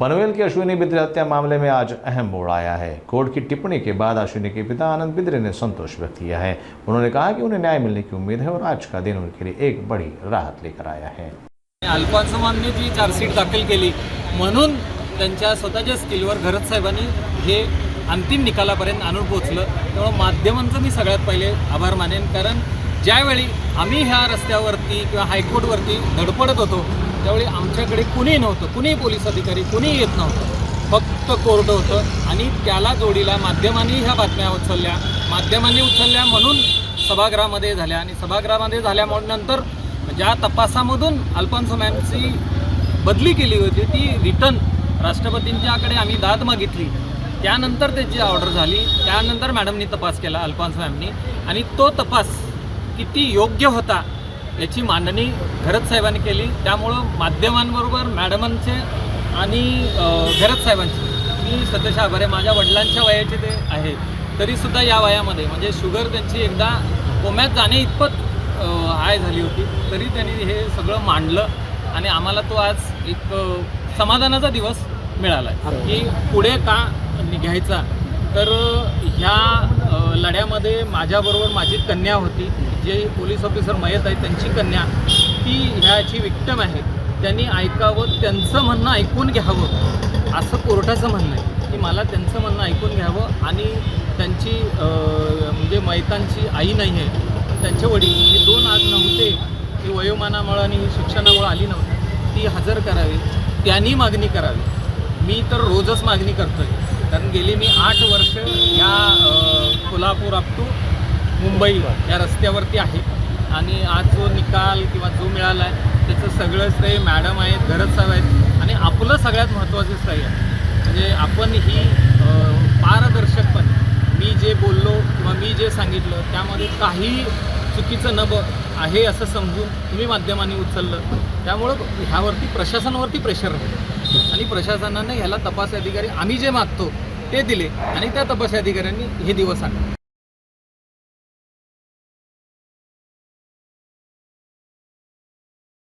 पनवेल की अश्विनी बिद्रे हत्या मामले में आज अहम मोड़ आया है। कोर्ट की टिप्पणी के बाद अश्विनी के पिता आनंद बिद्रे ने संतोष व्यक्त किया है। उन्होंने कहा कि उन्हें न्याय मिलने की उम्मीद है और आज का दिन उनके लिए एक बड़ी राहत लेकर आया है। अल्फॉन्सोने जी चार्जशीट दाखल केली म्हणून त्यांच्या स्वतःच्या स्किलवर घरत साहेबांनी हे अंतिम निकालापर्यंत आणून पोहोचलं। त्यामुळे माध्यमांचं मी सगळ्यात पहिले आभार मानेन, कारण ज्यावेळी आम्ही ह्या रस्त्यावरती किंवा हायकोर्टवरती धडपडत होतो त्यावेळी आमच्याकडे कुणीही नव्हतं, कुणीही पोलीस अधिकारी कुणीही येत नव्हतं, फक्त कोर्ट होतं आणि त्याला जोडीला माध्यमांनी ह्या बातम्या उचलल्या म्हणून सभागृहामध्ये झाल्या आणि सभागृहामध्ये झाल्यामुळे नंतर ज्या तपासामधून अल्फॉन्सो मॅमची बदली केली होती ती रिटर्न राष्ट्रपतींच्याकडे आम्ही दाद मागितली, त्यानंतर त्याची ऑर्डर झाली, त्यानंतर मॅडमनी तपास केला अल्फॉन्सो मॅमनी आणि तो तपास किती योग्य होता याची मांडणी घरत साहेबांनी केली। त्यामुळं माध्यमांबरोबर मॅडमांचे आणि घरत साहेबांचे मी सतत आभार आहे। माझ्या वडिलांच्या वयाचे ते आहे तरीसुद्धा या वयामध्ये म्हणजे शुगर त्यांची एकदा कोम्यात जाणे इतपत हाय झाली होती, तरी त्यांनी हे सगळं मांडलं आणि आम्हाला तो आज एक समाधानाचा दिवस मिळाला की पुढे का निघायचा। तर ह्या लढ्यामध्ये माझ्याबरोबर माझी कन्या होती, जे पोलीस ऑफिसर मयत आहेत त्यांची कन्या, ती ह्याची विक्टिम आहे। त्यांनी ऐकावं, त्यांचं म्हणणं ऐकून घ्यावं असं कोर्टाचं म्हणणं आहे की मला त्यांचं म्हणणं ऐकून घ्यावं आणि त्यांची म्हणजे मयतांची आई नाही आहे, त्यांचे वडील हे दोन आज नव्हते, ती वयोमानामुळे आणि शिक्षणामुळे आली नव्हती, ती हजर करावी, त्यांनी मागणी करावी। मी तर रोजच मागणी करतो आहे, कारण गेली मी 8 वर्ष या कोल्हापूर अप टू मुंबई या रस्त्यावरती आहे आणि आज जो निकाल किंवा जो मिळाला आहे त्याचं सगळं श्रेय मॅडम आहेत, घरत साहेब आहेत आणि आपलं सगळ्यात महत्त्वाचं श्रेय आहे म्हणजे आपण ही पारदर्शकपणे मी जे बोललो किंवा मी जे सांगितलं त्यामध्ये काही चुकीचं आहे असं समजून तुम्ही माध्यमांनी उचललं, त्यामुळं ह्यावरती प्रशासनावरती प्रेशर राहिलं आणि प्रशासनाने ह्याला तपास अधिकारी आम्ही जे मागतो ते दिले आणि त्या तपास अधिकाऱ्यांनी हे दिवस आणले।